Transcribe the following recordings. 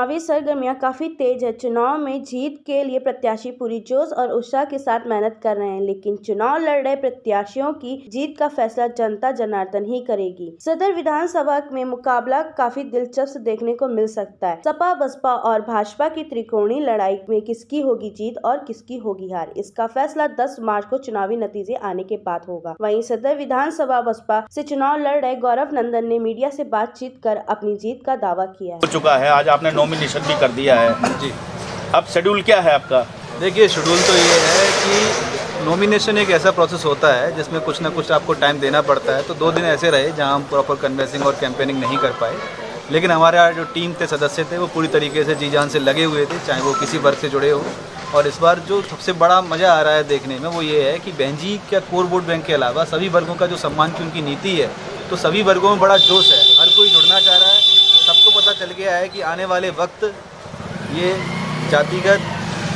चुनावी सरगर्मियां काफी तेज है। चुनाव में जीत के लिए प्रत्याशी पूरी जोश और उत्साह के साथ मेहनत कर रहे हैं, लेकिन चुनाव लड़ रहे प्रत्याशियों की जीत का फैसला जनता जनार्दन ही करेगी। सदर विधानसभा में मुकाबला काफी दिलचस्प देखने को मिल सकता है। सपा, बसपा और भाजपा की त्रिकोणीय लड़ाई में किसकी होगी जीत और किसकी होगी हार, इसका फैसला 10 मार्च को चुनावी नतीजे आने के बाद होगा। वहीं सदर विधानसभा बसपा से चुनाव लड़ रहे गौरव नंदन ने मीडिया से बातचीत कर अपनी जीत का दावा किया हो चुका है। आज आपने नॉमिनेशन भी कर दिया है जी। अब शेड्यूल क्या है आपका? देखिए, शेड्यूल तो ये है कि नॉमिनेशन एक ऐसा प्रोसेस होता है जिसमें कुछ ना कुछ आपको टाइम देना पड़ता है। तो 2 दिन ऐसे रहे जहां हम प्रॉपर कन्वेंसिंग और कैंपेनिंग नहीं कर पाए, लेकिन हमारे जो टीम थे, सदस्य थे, वो पूरी तरीके से जी जान से लगे हुए थे, चाहे वो किसी वर्ग से जुड़े हो। और इस बार जो सबसे बड़ा मज़ा आ रहा है देखने में वो ये है कि बहन जी क्या कोर वोट बैंक के अलावा सभी वर्गों का जो सम्मान की उनकी नीति है, तो सभी वर्गों में बड़ा जोश है, हर कोई जुड़ना चाह रहा है। सबको पता चल गया है कि आने वाले वक्त ये जातिगत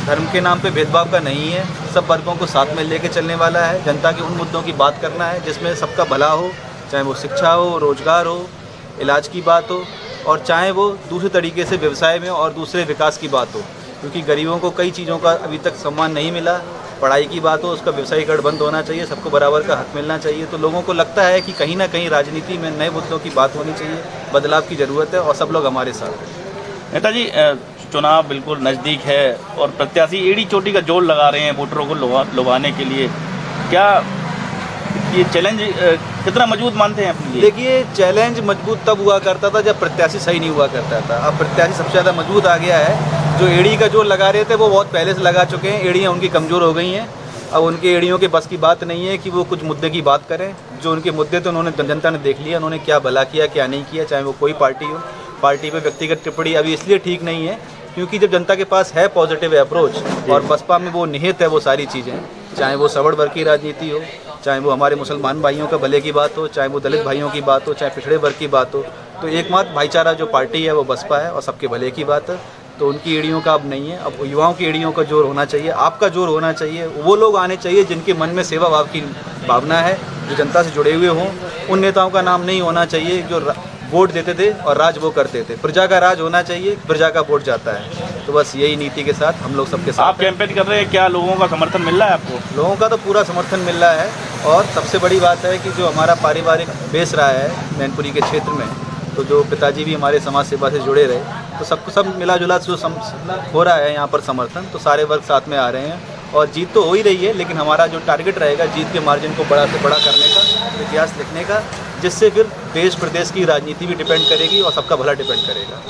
धर्म के नाम पे भेदभाव का नहीं है, सब वर्गों को साथ में लेके चलने वाला है। जनता के उन मुद्दों की बात करना है जिसमें सबका भला हो, चाहे वो शिक्षा हो, रोजगार हो, इलाज की बात हो, और चाहे वो दूसरे तरीके से व्यवसाय में और दूसरे विकास की बात हो, क्योंकि गरीबों को कई चीज़ों का अभी तक सम्मान नहीं मिला। पढ़ाई की बात हो, उसका व्यवसायीकरण बंद होना चाहिए, सबको बराबर का हक मिलना चाहिए। तो लोगों को लगता है कि कहीं ना कहीं राजनीति में नए मुद्दों की बात होनी चाहिए, बदलाव की ज़रूरत है, और सब लोग हमारे साथ हैं। नेताजी, चुनाव बिल्कुल नज़दीक है और प्रत्याशी एड़ी चोटी का जोर लगा रहे हैं वोटरों को लुभाने के लिए। क्या ये चैलेंज कितना मजबूत मानते हैं अपने लिए? देखिए, चैलेंज मजबूत तब हुआ करता था जब प्रत्याशी सही नहीं हुआ करता था। अब प्रत्याशी सबसे ज़्यादा मजबूत आ गया है। जो एड़ी का जोर लगा रहे थे वो बहुत पहले से लगा चुके हैं। एड़ियाँ उनकी कमज़ोर हो गई हैं। अब उनके एड़ियों के बस की बात नहीं है कि वो कुछ मुद्दे की बात करें। जो उनके मुद्दे थे उन्होंने जनता ने देख लिया, उन्होंने क्या भला किया क्या नहीं किया, चाहे वो कोई पार्टी हो। पार्टी पे व्यक्तिगत टिप्पणी अभी इसलिए ठीक नहीं है क्योंकि जब जनता के पास है पॉजिटिव अप्रोच, और बसपा में वो निहित है वो सारी चीज़ें, चाहे वो सबड़ वर्ग की राजनीति हो, चाहे वो हमारे मुसलमान भाइयों का भले की बात हो, चाहे वो दलित भाइयों की बात हो, चाहे पिछड़े वर्ग की बात हो, तो एकमात्र भाईचारा जो पार्टी है वो बसपा है और सबके भले की बात है। तो उनकी एड़ियों का अब नहीं है। अब युवाओं की एड़ियों का जोर होना चाहिए, आपका जोर होना चाहिए। वो लोग आने चाहिए जिनके मन में सेवा भाव की भावना है, जो जनता से जुड़े हुए हों। उन नेताओं का नाम नहीं होना चाहिए जो वोट देते थे और राज वो करते थे। प्रजा का राज होना चाहिए, प्रजा का वोट जाता है। तो बस यही नीति के साथ हम लोग सबके साथ। आप कैंपेन कर रहे हैं, क्या लोगों का समर्थन मिल रहा है आपको? लोगों का तो पूरा समर्थन मिल रहा है, और सबसे बड़ी बात है कि जो हमारा पारिवारिक बेस रहा है मैनपुरी के क्षेत्र में, तो जो पिताजी भी हमारे समाज सेवा से जुड़े रहे, तो सबको सब मिला जुला जो हो रहा है यहाँ पर समर्थन, तो सारे वर्ग साथ में आ रहे हैं। और जीत तो हो ही रही है, लेकिन हमारा जो टारगेट रहेगा जीत के मार्जिन को बड़ा से बड़ा करने का, इतिहास लिखने का, जिससे फिर देश प्रदेश की राजनीति भी डिपेंड करेगी और सबका भला डिपेंड करेगा।